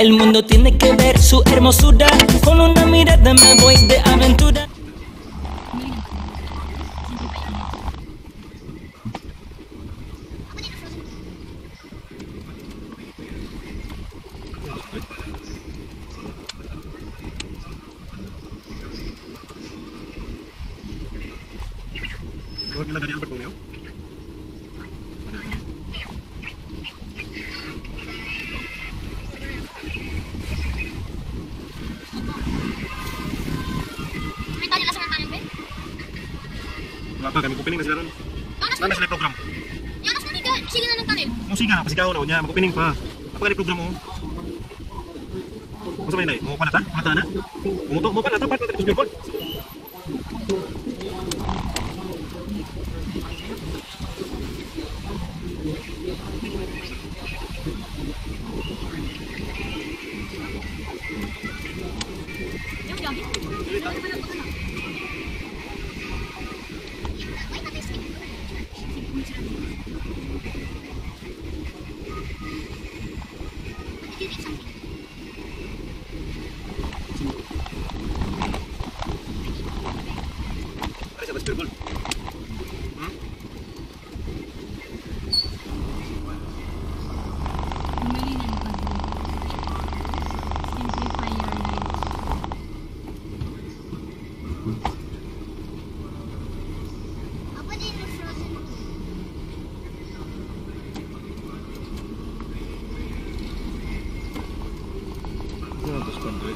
El mundo tiene que ver su hermosura. Con una mirada me voy de aventura. Huwag nila ganyan Albert Romeo. May tali lang sa mga tanin, be? Wala pa, kami opening na sila ron. Nana sila yung program. Yanas na niga, sige na ng tanin. Musika na, pasigaw na niya, mag-opening pa. Apa ka program mo? Masa ba yun ay? Mo pa na ta? Mata na? Mo pa na ta? Part na ta? Kusbir ko? Yung jogging? Ano ba lang ito na? Ay, patay sige. Sige, something. Ay, sa Kusbir ko? Bumili na ng pag-ibig. Simplify your life. Apa din yung frozen? Ano ang Kusbir ko?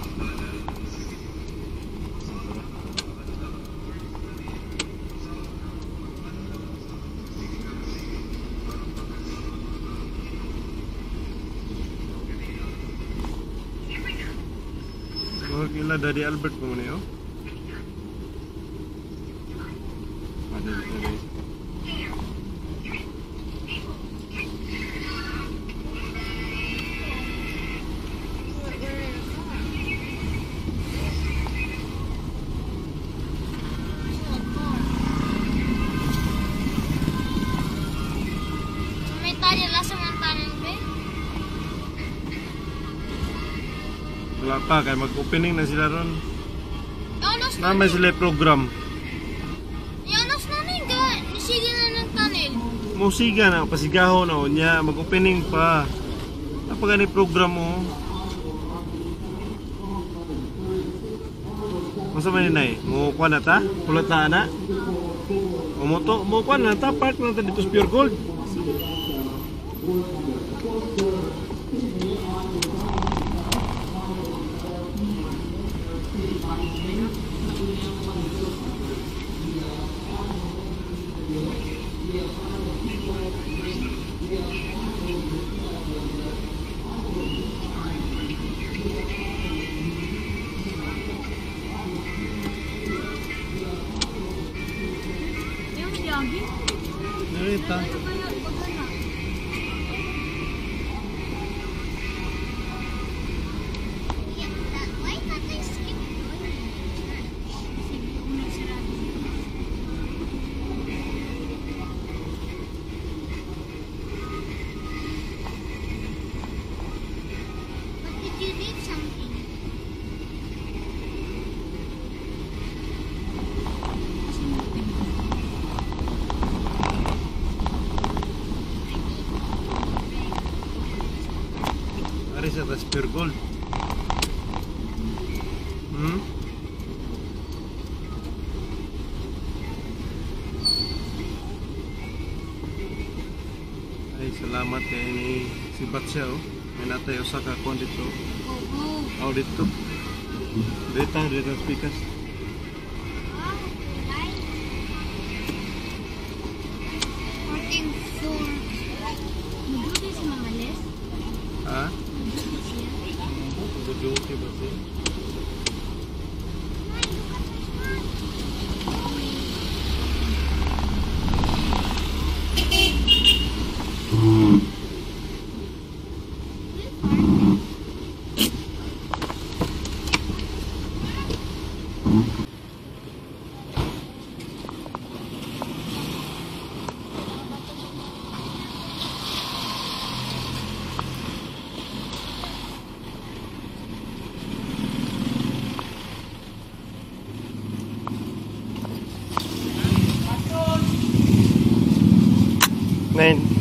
Huwag nila Daddy Albert po muna yun. Ada dito guys. May tali lang sa mga tanin, be? Wala pa, kaya mag-opening na sila ron. Yanas na Namay sila yung program. Yanas na niga, sige na ng tanin. Musika na, pasigaho na o niya, mag-opening pa. Apa gani program mo? Masa man yun ay? Mukuha na ta? Kulat na na? Mukuha na ta? Park na ta dito sa Pure Gold. Yung jogging? Narita. Ano ba yun? Wag na. Why not I skip? Sige, unang sarado. But did you leave something? Ari sa tas Pure Gold. Ay, salamat kay ni sibat siya oh. May natay usa ka kon dito. Oo. Aw dito. Dito speakers. Ah, kulay. 14-4. Mabuti si Mama Les. Ha? Mabuti siya. Duduki ba siya?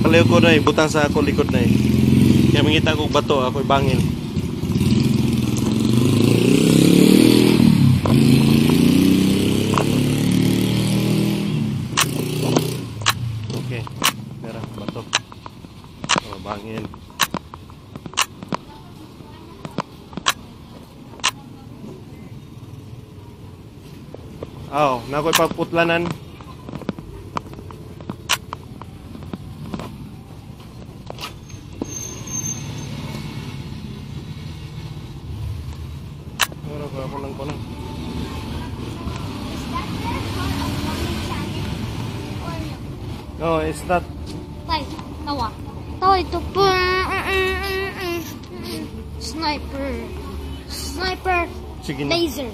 palayo ko na butang sa ako likod na kaya mangita ko bato, ako bangin. Okay, meron bato. Oh, bangin. Oh, na ako'y paputlanan. No, it's not. Tay, tawa. Tawa ito po. Sniper. Sniper. Sige na. Laser.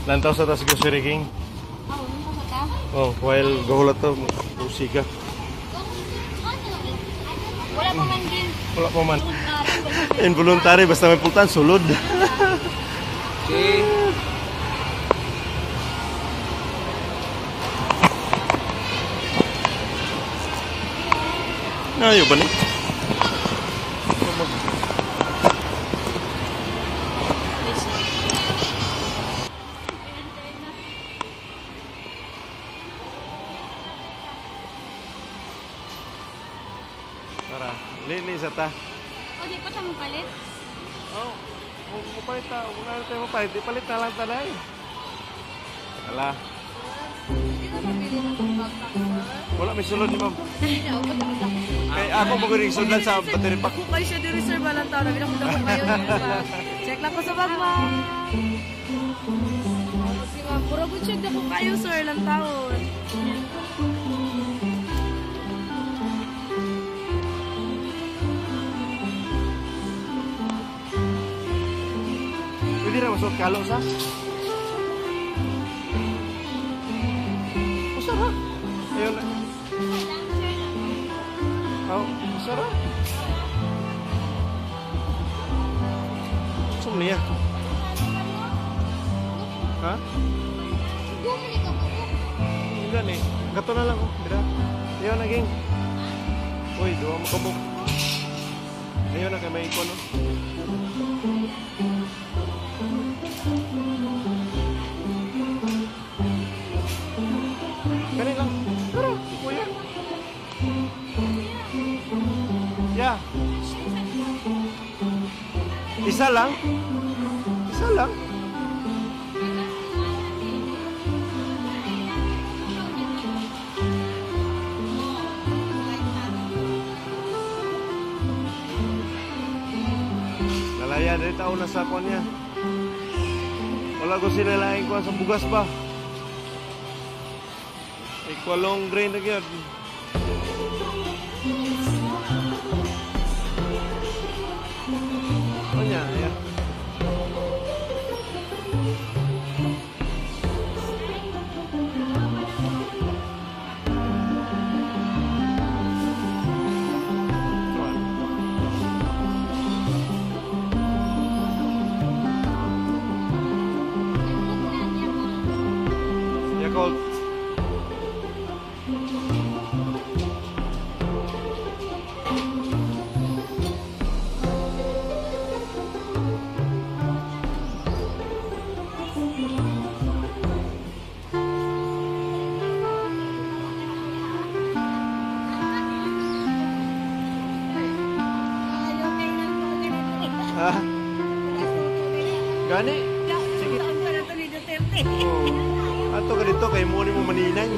Lantaw sa tas grocery king. Oh, while gahulat to, musika. Wala pa man din. Wala pa man. Involuntary, basta may pultan, sulod. Okay. Ayaw ba ni? Tara, lili sa ta. O, di pa siya mapalit? Oh, mupalit ta. Kung ano tayo mupalit, di palit na lang tanay. Ala. Wala, may sulod ni ma'am. Kaya ako magaling sudan sa battery pack. Kung kayo siya di-reserve lang tao, nabilang ko daw kayo. Check lang ko sa bag, ma'am. Si ma'am, puro good check na kung kayo, sir, lang tao. Pwede na masuk kalo sa? Masarap. Ayun na. Oh, masarap. Gusto mo niya? Ha? Bumili ka ba? Hindi ni. Gato na lang. Bira. Ayun na, ging. Uy, duwa mo kabok. Ayun na, kay may ikon. Ganun lang. Pero, kuya. Yeah. Isa lang? Isa lang? Lalaya dari tao na sa kwan niya. Wala ko sila laing kwan sa bugas ba? Ikwalong grain na gyud. Oh nya, ya. Yakult. Ha? Gani? Sige. Oh. Ato ka dito kay mo ni mo maninay.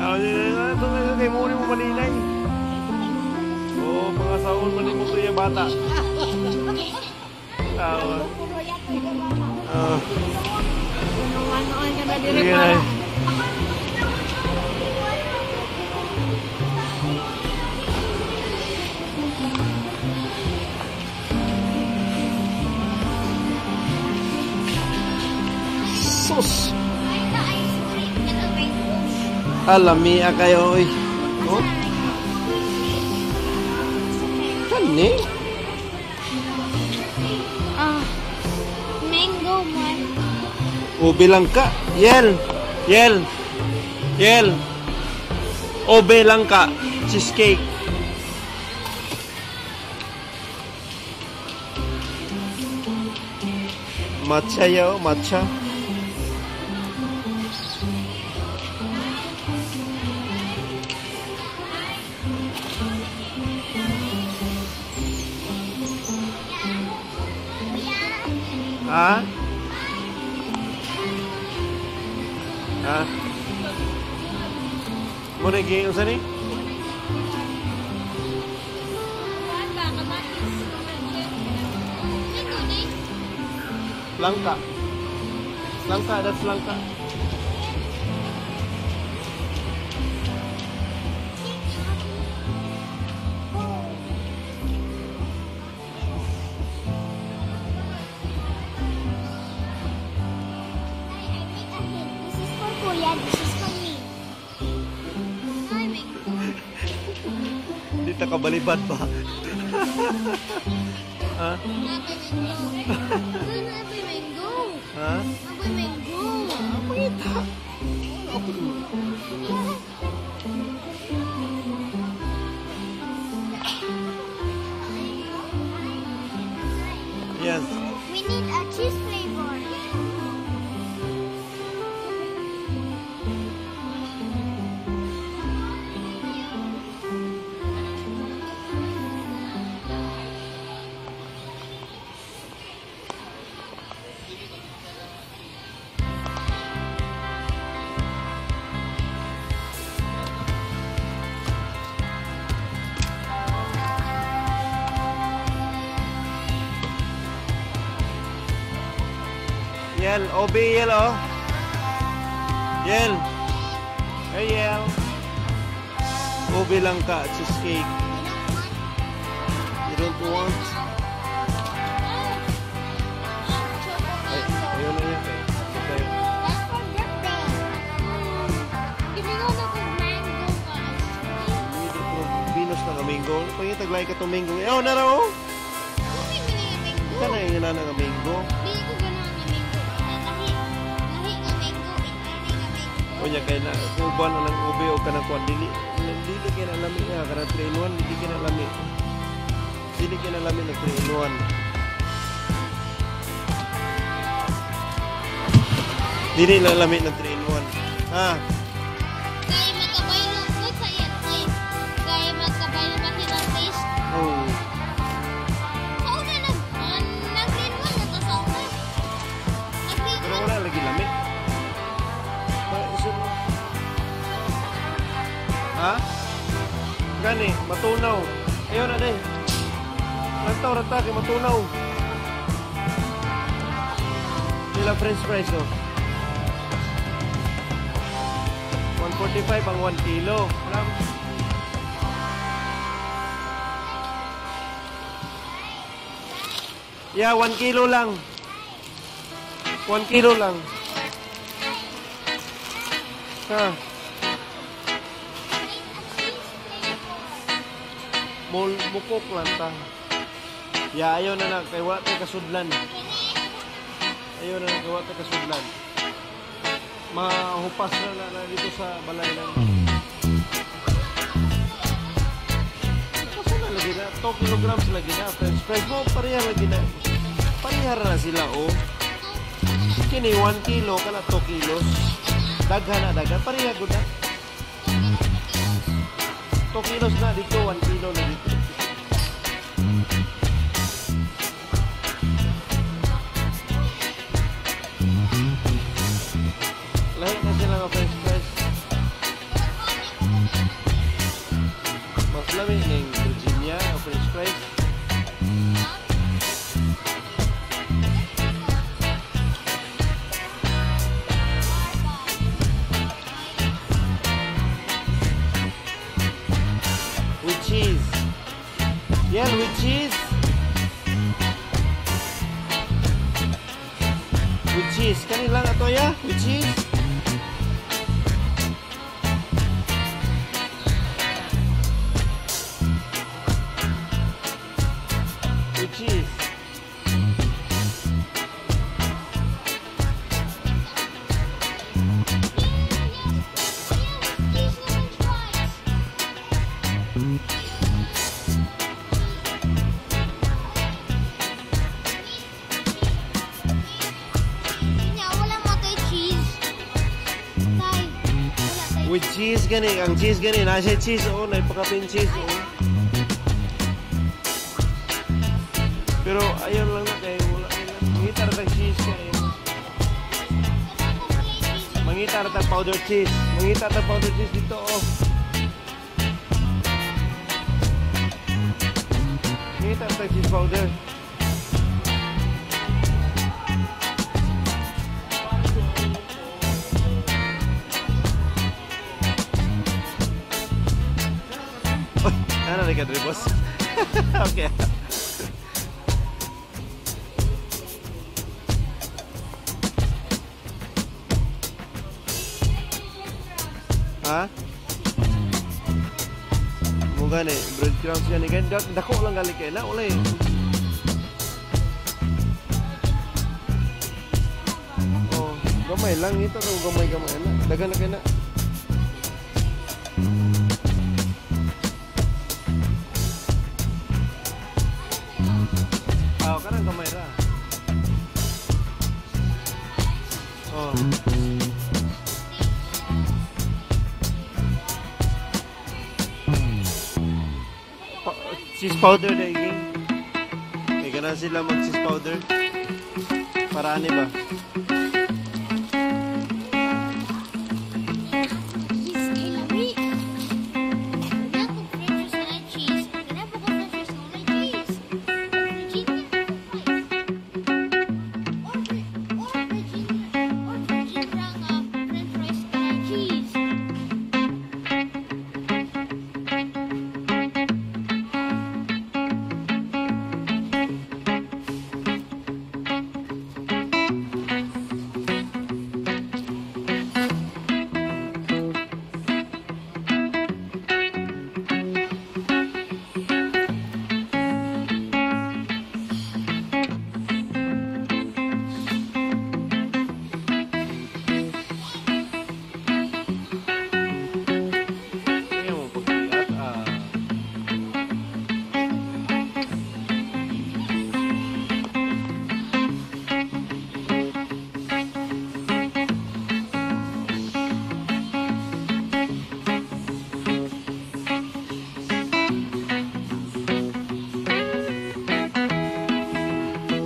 Ato ka kay mo ni mo maninay. Oh, mga saon man mo to yung bata. Tawa. Oh. Ano-ano ka na Sige dire na. para. Sus. Ay, na ice cream. Yan ang rainbow. Alami kayo oy. Oh, kani? Ube langka. Yel. Yel. Yel. Ube langka. Cheesecake. Matcha yo, matcha. Ha? Ha? Muna giing usa ni? Langka. Langka, that's langka. This is for Kuya, this is for me. Hindi ta kabalibad ba? Ha? Apoy mango. Ha? Apoy mango. Yes. We need a cheese flavor. Yel, OB Yel oh. Yel. Hey Yel. OB langka cheesecake. You don't want? Ay, ayun na yan eh. Okay. That's for birthday. Give me one of the mango guys. Dito ko binos na kamingo. Pangitaglay ka itong mingo. Oh, naro! Okay, mini mango. Ka na yung nga nga mingo. Dili ko ganahan nga mango. Lahi nga mango. Lahi nga mango. O niya kaya na, kuban na lang ube o kanang kuwan. Dili kaya na lami nga. Karang 3 in 1, dili kaya na lami. Dili kaya na lami na 3 in 1. Dili na lami na 3 in 1. Ha? Kaya magkabay na. Good sa yan. Kaya magkabay na pati ng taste. Oh. Kauna nag-green one na to sa una. Nag-green Pero one. wala lagi lami. Isun mo. Ha? Gani, matunaw. Ayaw na din. Ranta kay matunaw. Sila french fries oh. 145 ang 1 kilo. Alam? Yeah, 1 kilo lang. 1 kilo lang. Ha? Mukok lang ta. Ya, ayaw na kay wala tayo kasudlan. Ayaw na kay wala tayo kasudlan. Mahupas na dito sa balay lang. Kasi na lagi na, 2 kilograms lagi na. French fries mo, parehar lagi na. Parehar na sila, oh. Kini 1 kilo, kana 2 kilos. Daghan na, parehar ko na. 2 kilos na dito, 1 kilo na dito. Lahat na sila ng french fries. Mas lami ng Virginia o french fries. With cheese. Yeah, with cheese. With cheese. Kanin lang ato ya, with cheese. With cheese. With cheese gani, ang cheese gani, nasa cheese oh, naipakapin cheese oh. Pero ayun lang na kayo, wala nila. Mangitar tag cheese kayo. Mangitar tag powder cheese. Mangitar tag powder cheese dito oh. Mangitar tag cheese powder. Ano na ka, boss? Okay. Ha? Mo gani, breadcrumbs gani kan dako lang gali kay na ulay. Oh, gamay lang ito daw gamay na. Dagan na kay na. Oh, kanang gamay ra. Oh. Cheese powder dahil may ganun sila mag cheese powder para ano ba?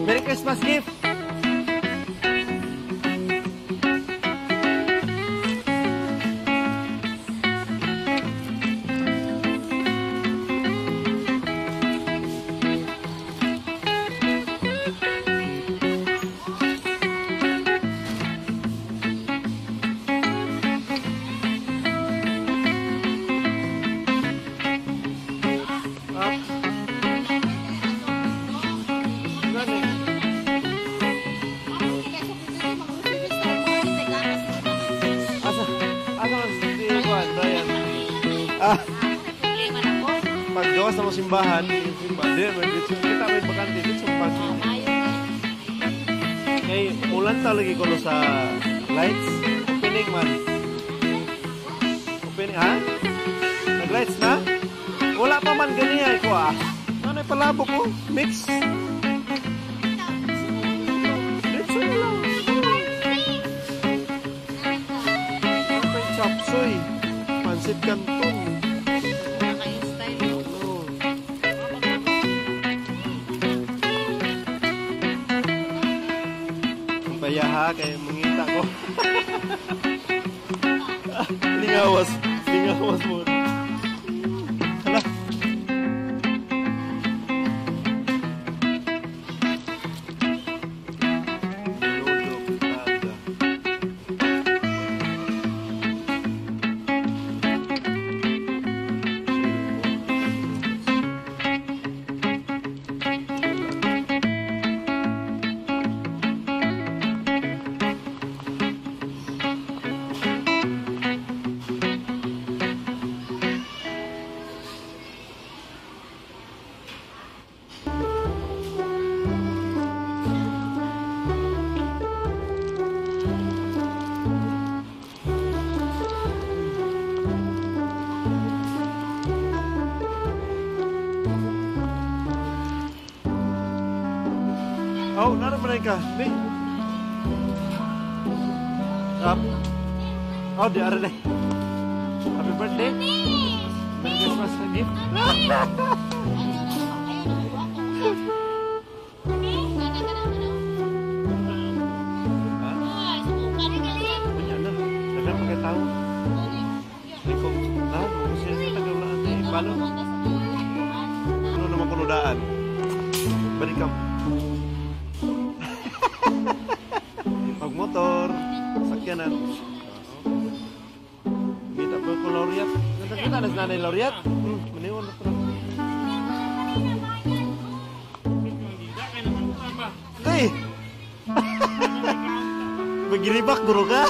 Merry Christmas gift. Problema na ko. Paggawas na mo simbahan, kita may bakante dito sa parking. Kay ulan ta lagi ko sa lights. Opening man. Opening ha? Nag-lights na? Wala pa man ganiya ko ah. Ano palabo ko? Mix. Dito na lang. Ano chop suey? Pansit canton. Kaya ha, kaya mangita ko. Lingawas mo. Hala. Oh, naroon mereka. Nih. Oh, di arah deh. Happy birthday. Merry Christmas gift. Banyak na. Dagan pakai tahu. Ikut. Nah, mesti kita gawin nanti balon. Ano naman kunudaan? Balik ka. Pagmotor, sakyanan. Kita po ko laureat. Kita na nanay laureat. Maniwan na pala. Hey! Magiribak guru ka?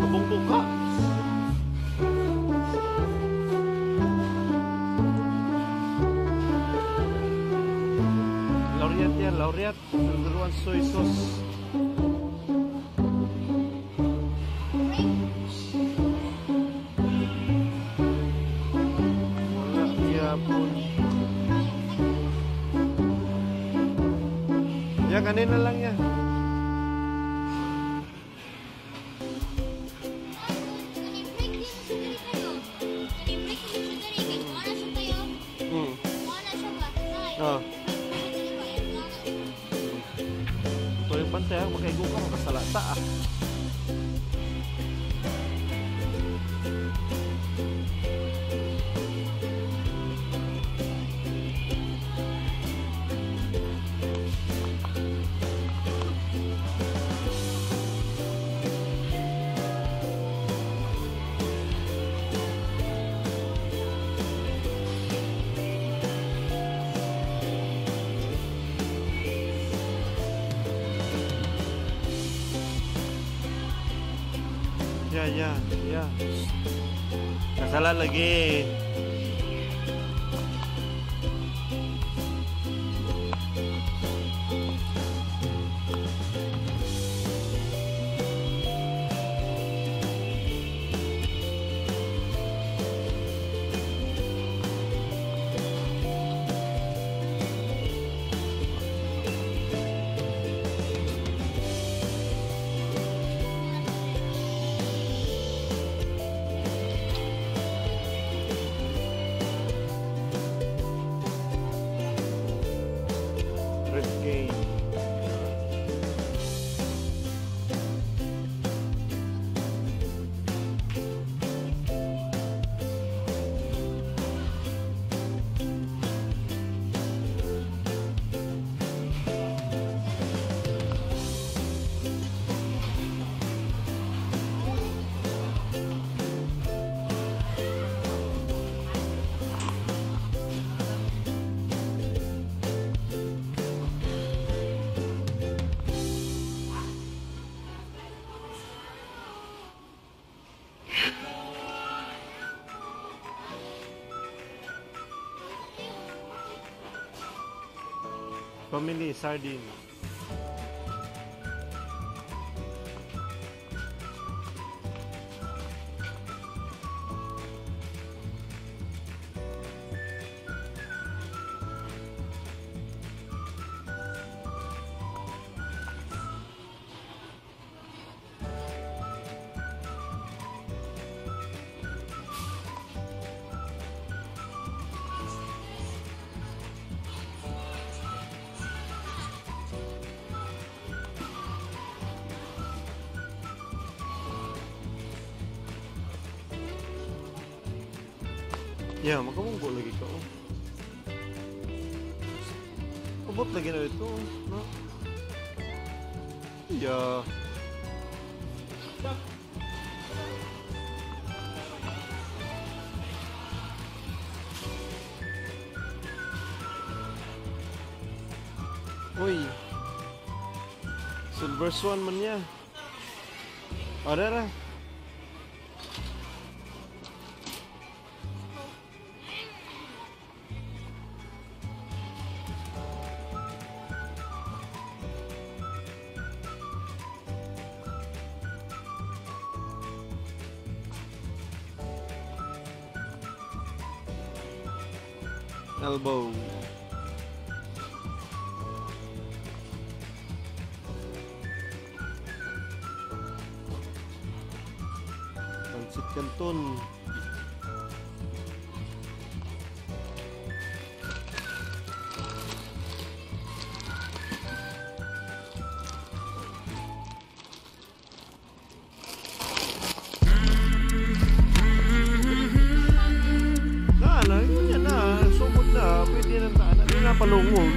Kabong-bong ka? Laureat yan, laureat. Nagdaruan soy sauce. Wala, yapon. Ya, kanina lang yan. Oh. Ito yung pantay, makaigo ka, makasalata ah. Ya. Kasalah lagi. Family sardine. Ya, makamunggo lagi ka. Oh. Abot lagi na ito. No? Ya. Uy. Silver Swan man niya. Ada. Elbow. Pansit Canton. Yun yan na. Sumod na. Pwede nang taan. Hindi na palungong.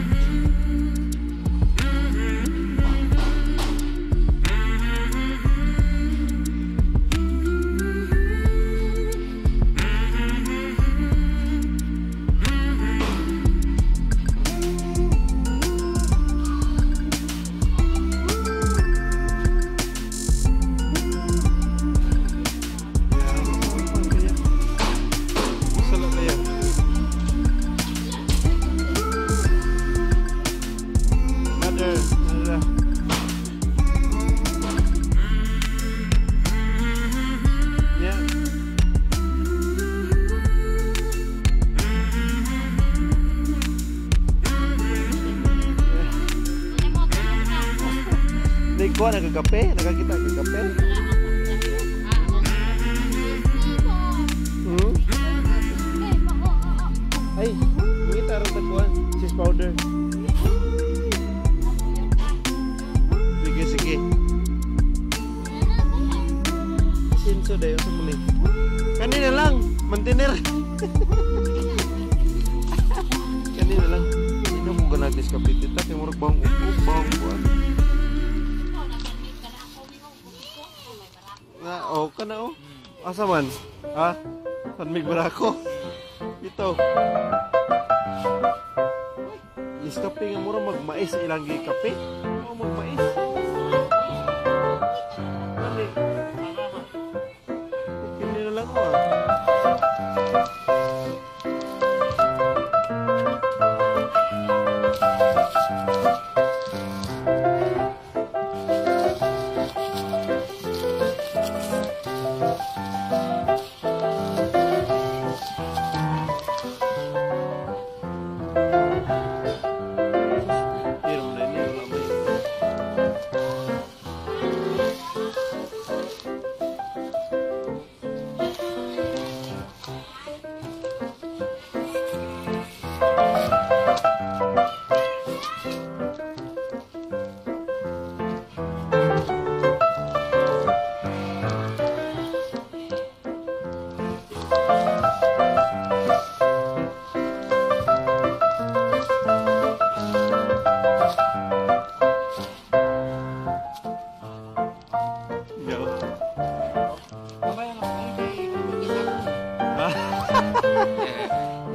Ko nagkakape, nakakita nagkakape. Ay, ngita rin taguan, cheese powder. Sige, sige. Sinso dayo sa muli. Kanina lang, mantener. Kanina lang. Sino mo ka nag-discapit? Tapi murag bang bang buwan. Na, oh, kana oh. Asa man? Ha? San mig barako? Ito. Is kape nga mura magmais ilang gi kape? O magmais. Ani. Kini na lang ko ah.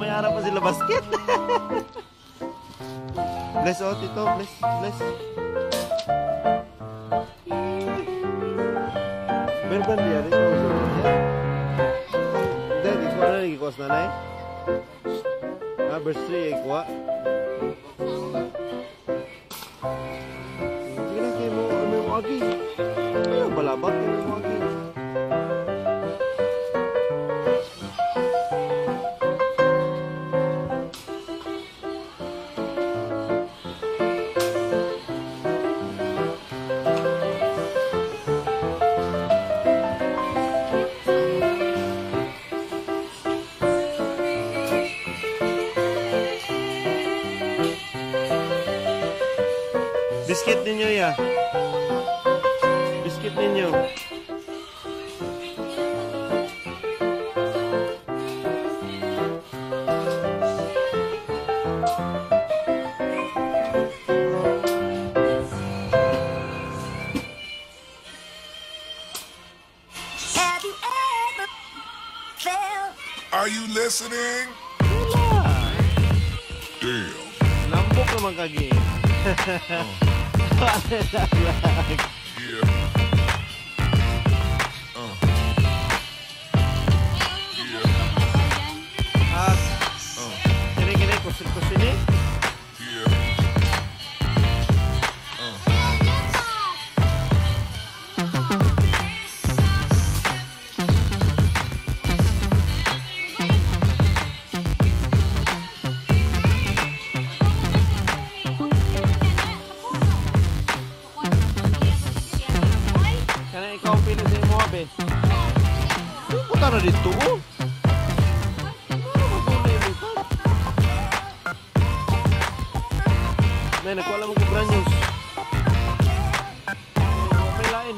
May harap pa sila basket. Bless oh, tito, bless, bless. Berban dia dito. Dad, ikaw na lagi kos nanay. Verse 3 ikaw. Sige na kayo mo agi. Ano balabak mo agi. Biscuit ninyo ya. Biscuit ninyo. Have you ever felt? Are you listening? Damn. Lambok naman kagi. Yeah. Kini kusin-kusin ni. Yeah. Kana ikaw pino sa imo be. na dito, oh. May nagwala mo kong brand news. May lain.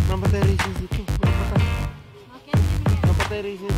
Nampatay races dito. Nampatay races.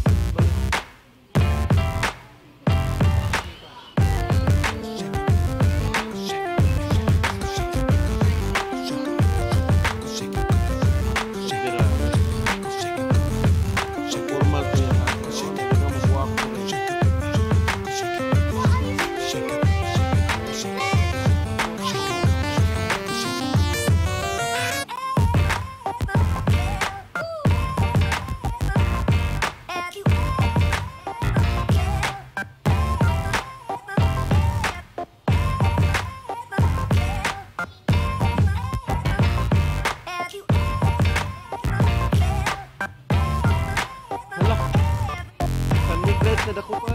Nadako pa.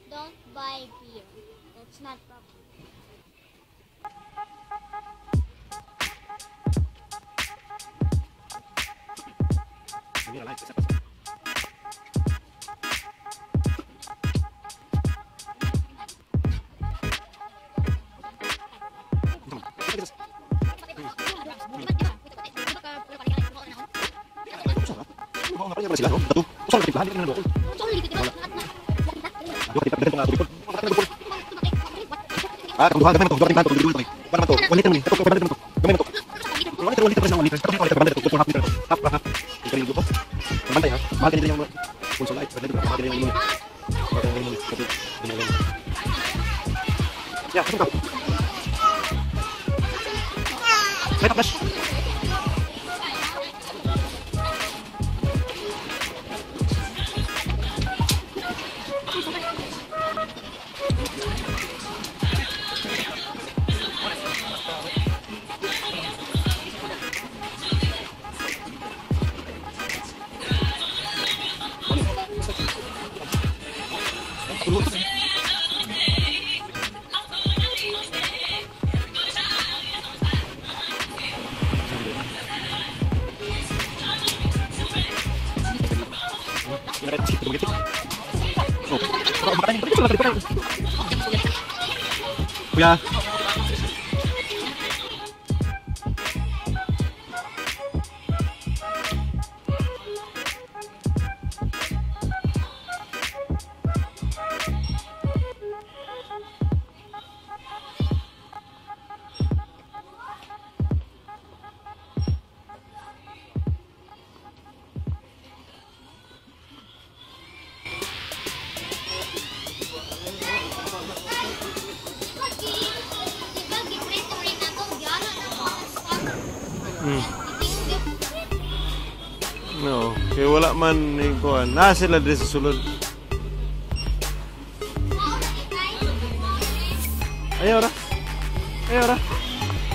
Don't buy beer. That's not proper. Kebutuhan gamay mo to, gamay mo to, gamay mo to. Wala man to, 1 liter mo ni. Ito, gamay mo to. Gamay mo to. 1 liter presyo, 1 liter. Ito, 1 liter, ito, half liter. Half, half. Ito rin ko. Pambantay ha. Mahal kanila yung console light, mahal kanila yung yeah, ito. Wait, flash. Kuya. No, kaya wala man yung kuhan. Na sila din sa sulod. Ayaw ra. Ayaw ra.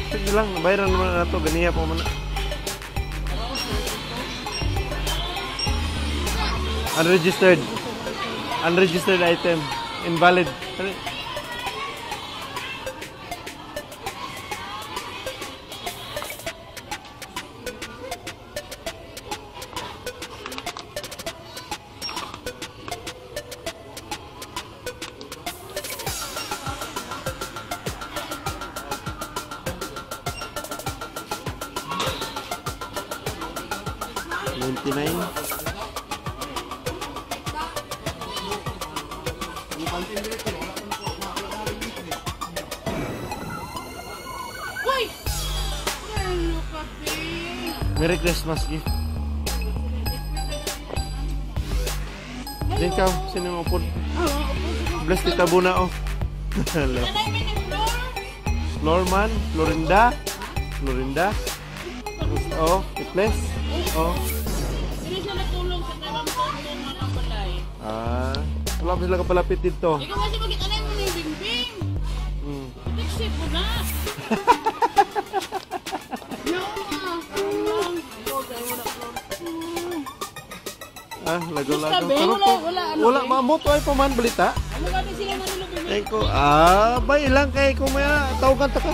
Sige lang, bayaran naman na ito. Ganiya po man. Unregistered. Unregistered item. Invalid. Merry Christmas gift. Din ka, sino mo po? Bless Tita Buna, oh. Florman, Florinda. Florinda. Oh, bless. Oh. Hindi siya natulong sa karamdaman ng mga balay. Ah, Wala pa sila kapalapit dito. Ikaw kasi magkitanan mo ni Bingbing. Fix it mo na. Lago-lago. Sabi, wala, Mamuto ay paman balita. Ano ba sila manulog Bingbing? Ay ko, ba ilang kay ko maya tawagan ta ka.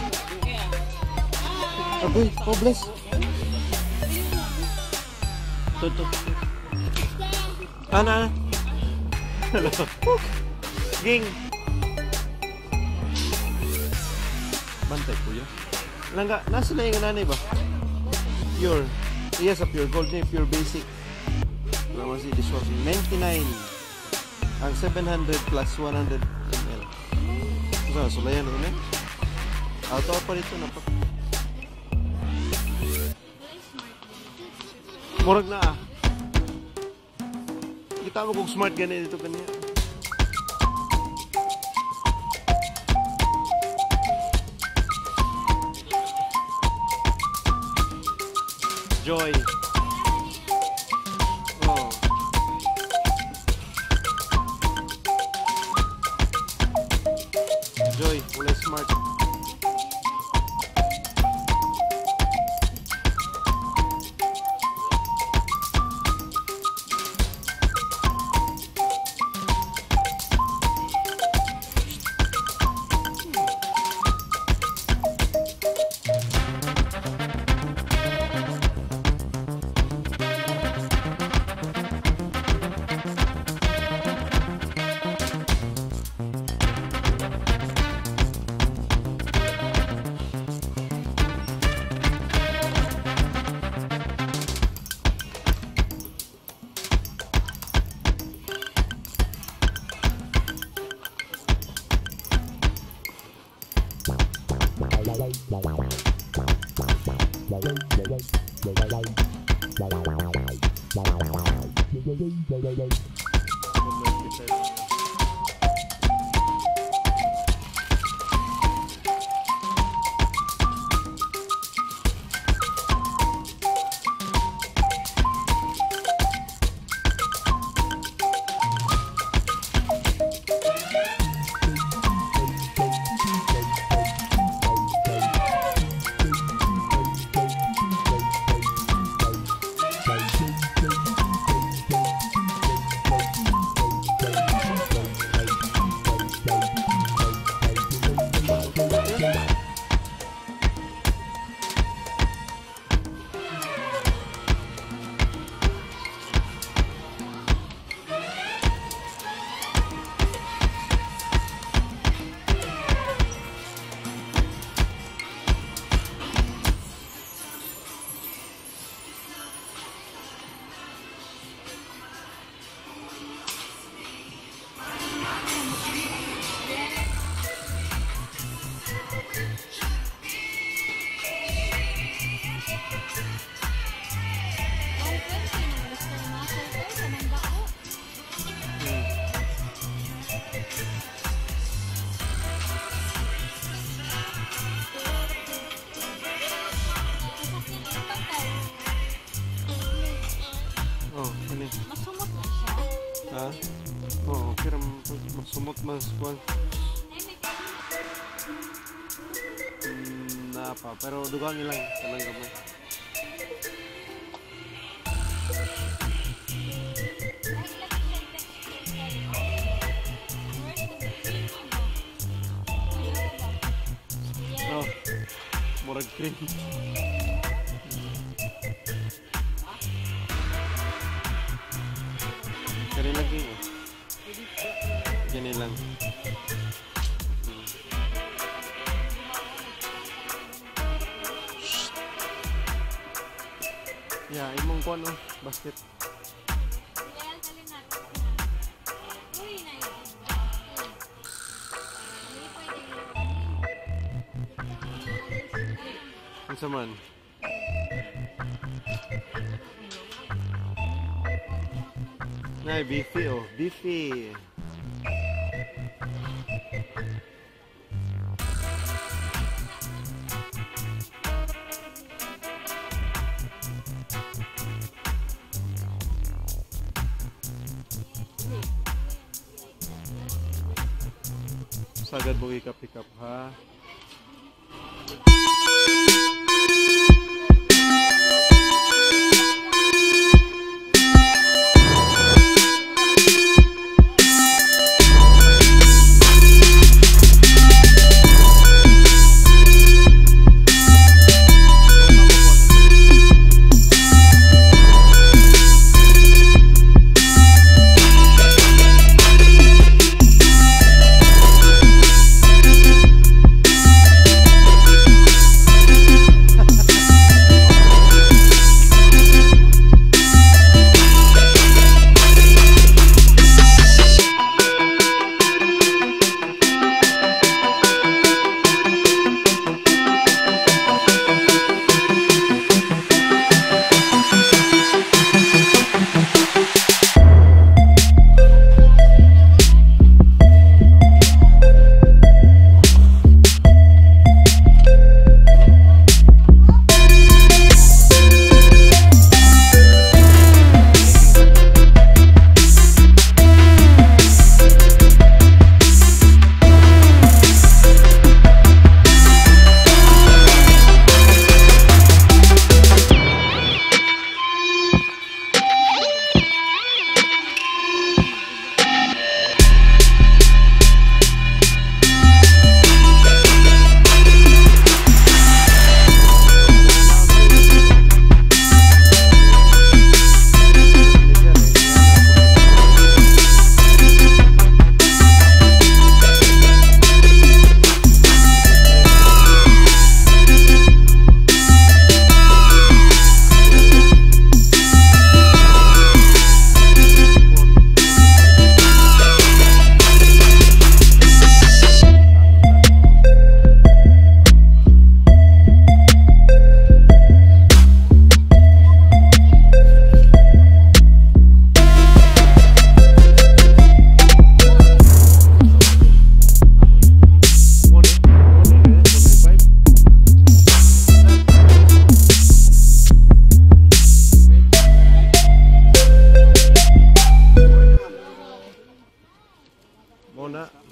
Aboy, oh bless. Tuto. Ana. Ging. Bantay ko yun. Langga, nasa na yung nanay ba? Pure. Yes, a pure gold niya, pure basic. Wala mo si dishwashing. 99. Ang 700 plus 100 ml. Saan, sulayan na yun eh? Auto pa rito na pa. Murag na ah. Kita mo kung smart gani dito kanya. Joy. Oh. Joy, wala smart. Ha? Oo, pero masumot mas kwan. Napa, pero dugang nilang kanang gamay. Oh, murag cream. Kani lagi oh. Gani lang. Ya, imong kuan oh, basket. Unsa man? Nay, beefy oh, beefy. sagad mo pick up ha.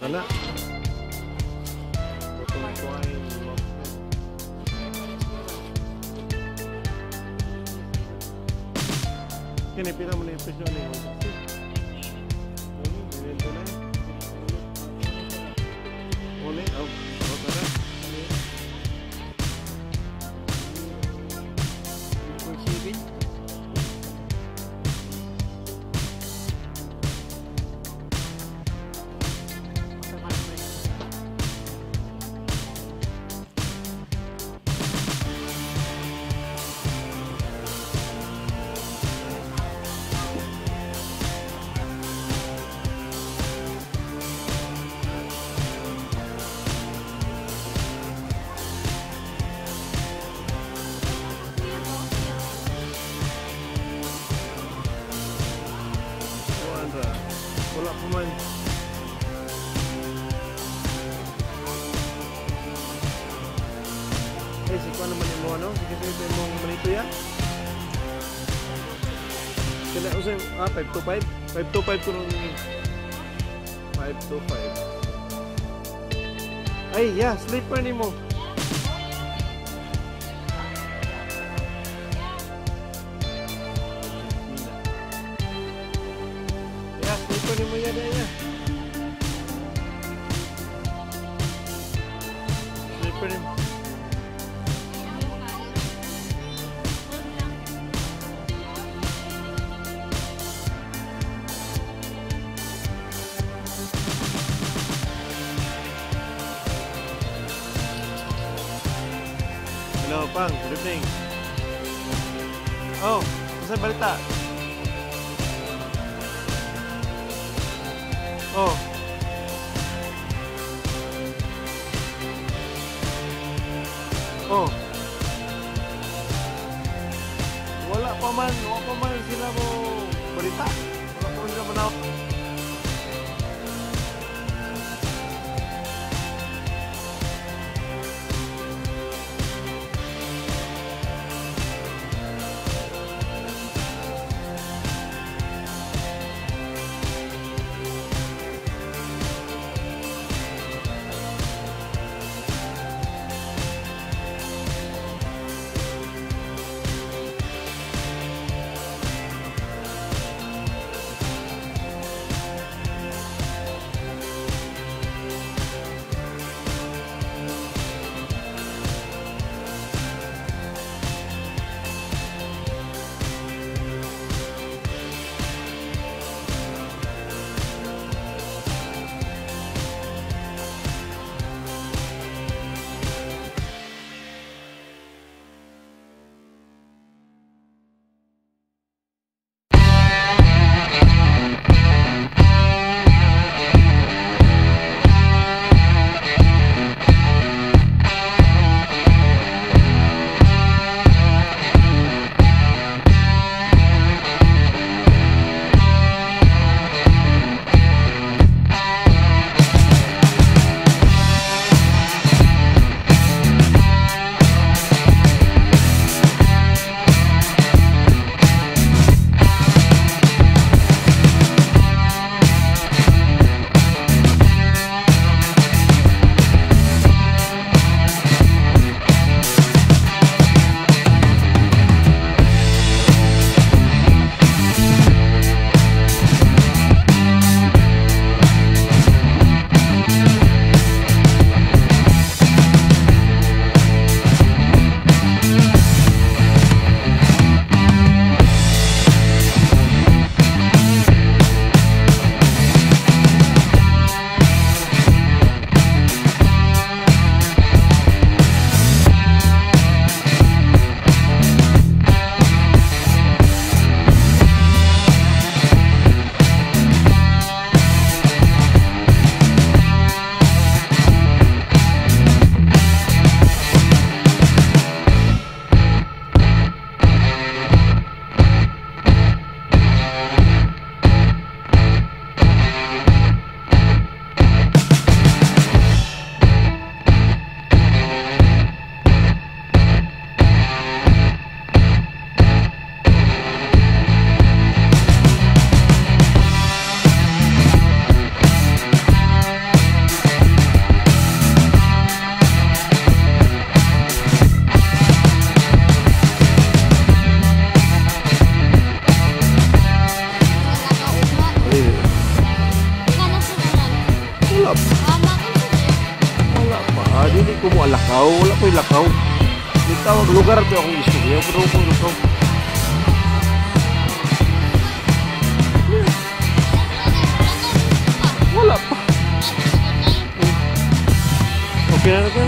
Nana. Kini pila mo na yung presyo na yun. Uli, tara. Wala pa man. Eh, si kuha naman yung mo, ano? Sige, sige, mong manito yan. Kaya usay, 525? 525 ko nung 525. Ay, yeah, slipper ni mo. Slipper ni mo yan, slipper ni mo. Hello, Pang. Good evening. Oh, saan balita? Oh. Oh. Wala pa man sila mo balita. Wala pa man sila manawag. ko mo alakaw. Wala ko ilakaw. May tawag lugar ito akong gusto ko. Pero ko lukaw. Wala pa. Okay na ko.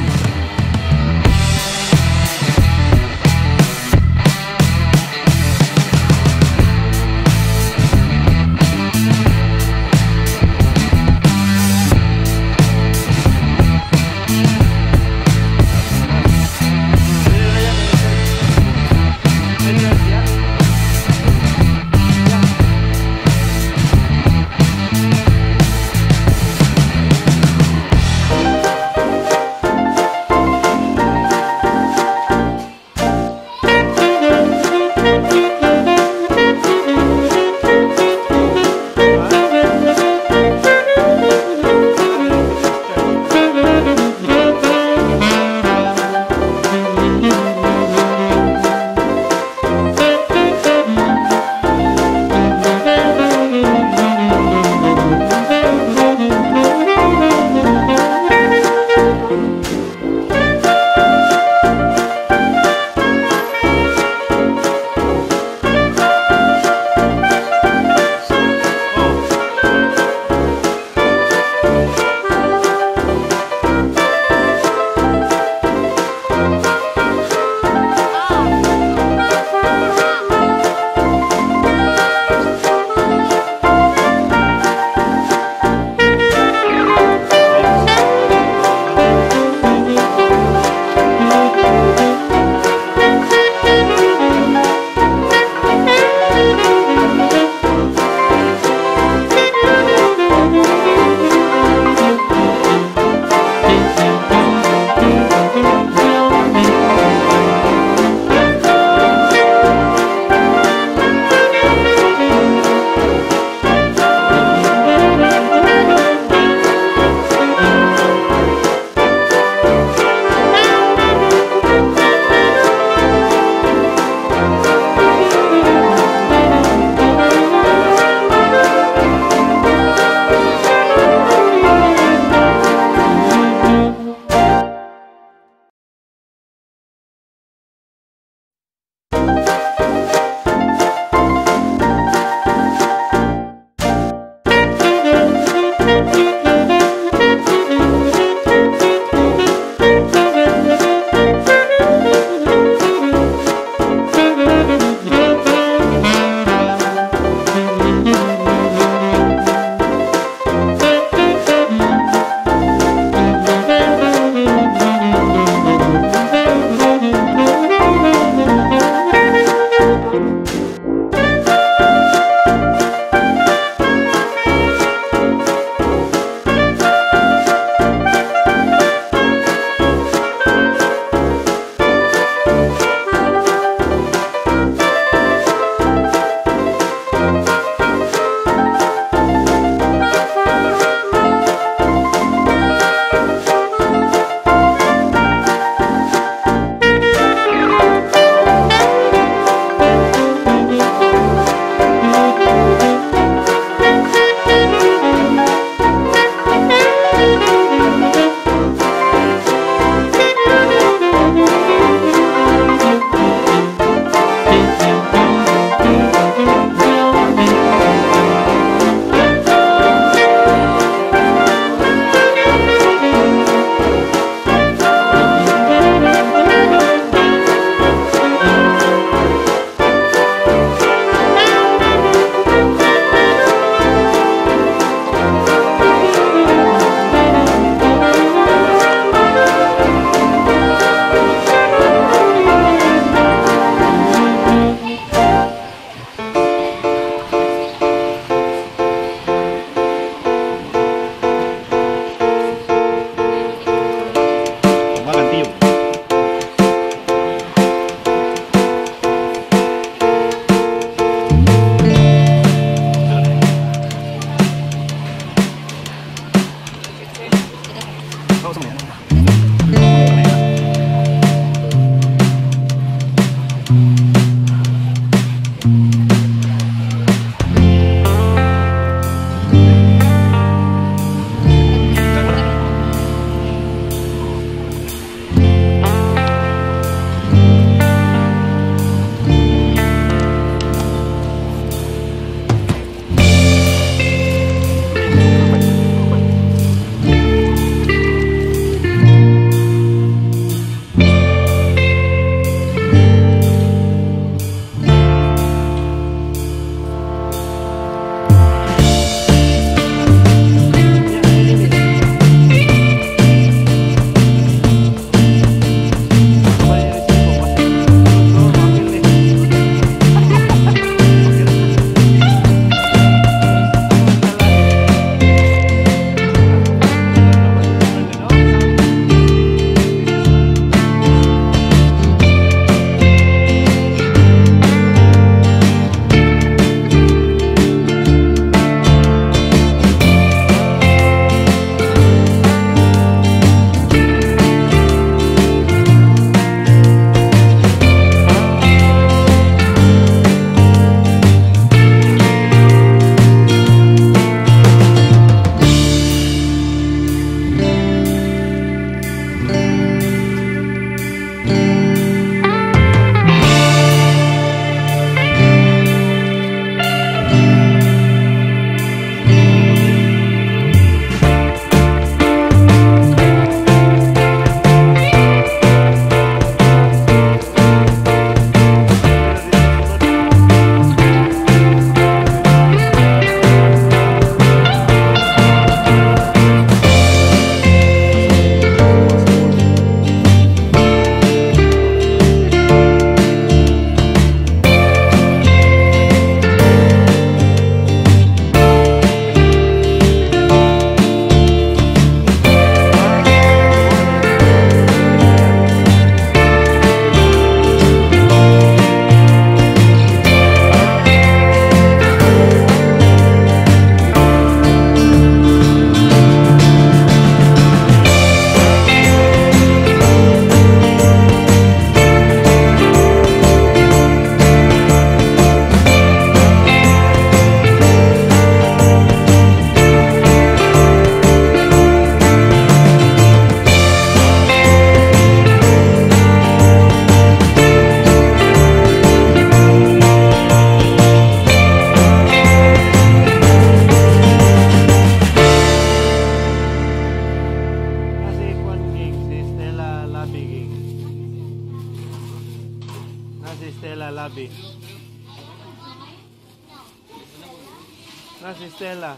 Nasi Stella.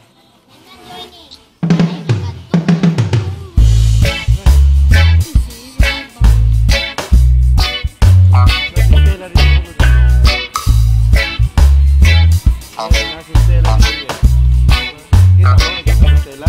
Stella rin ako. Nasi Stella rin. Kita mo? Kita mo Stella?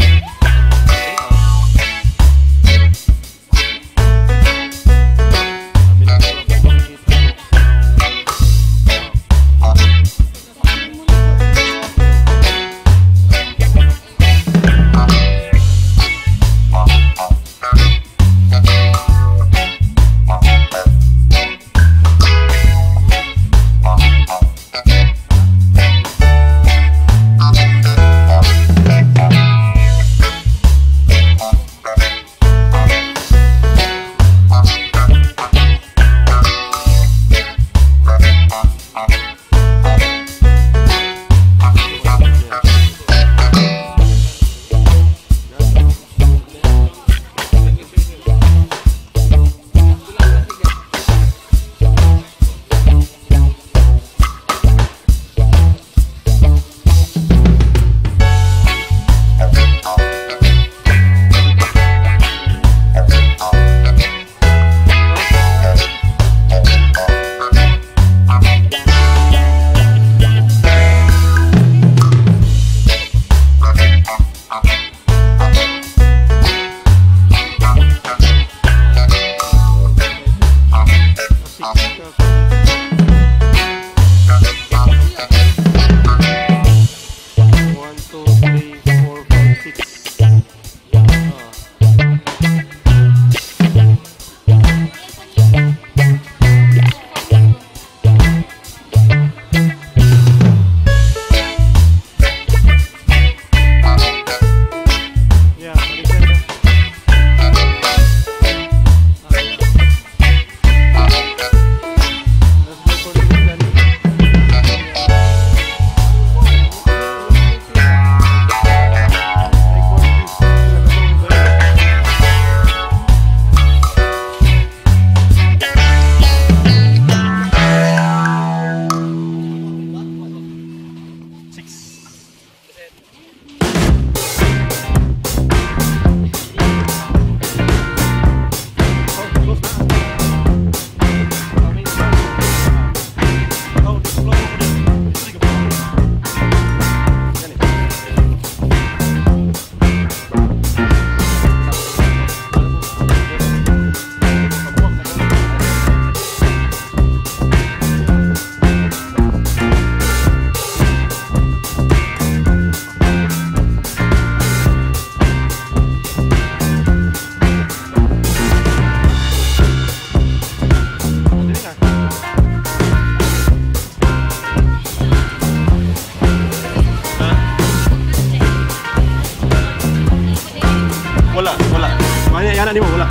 Yan ni mo wala.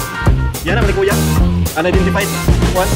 Yan ang ni kuya. Unidentified one.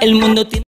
el mundo tiene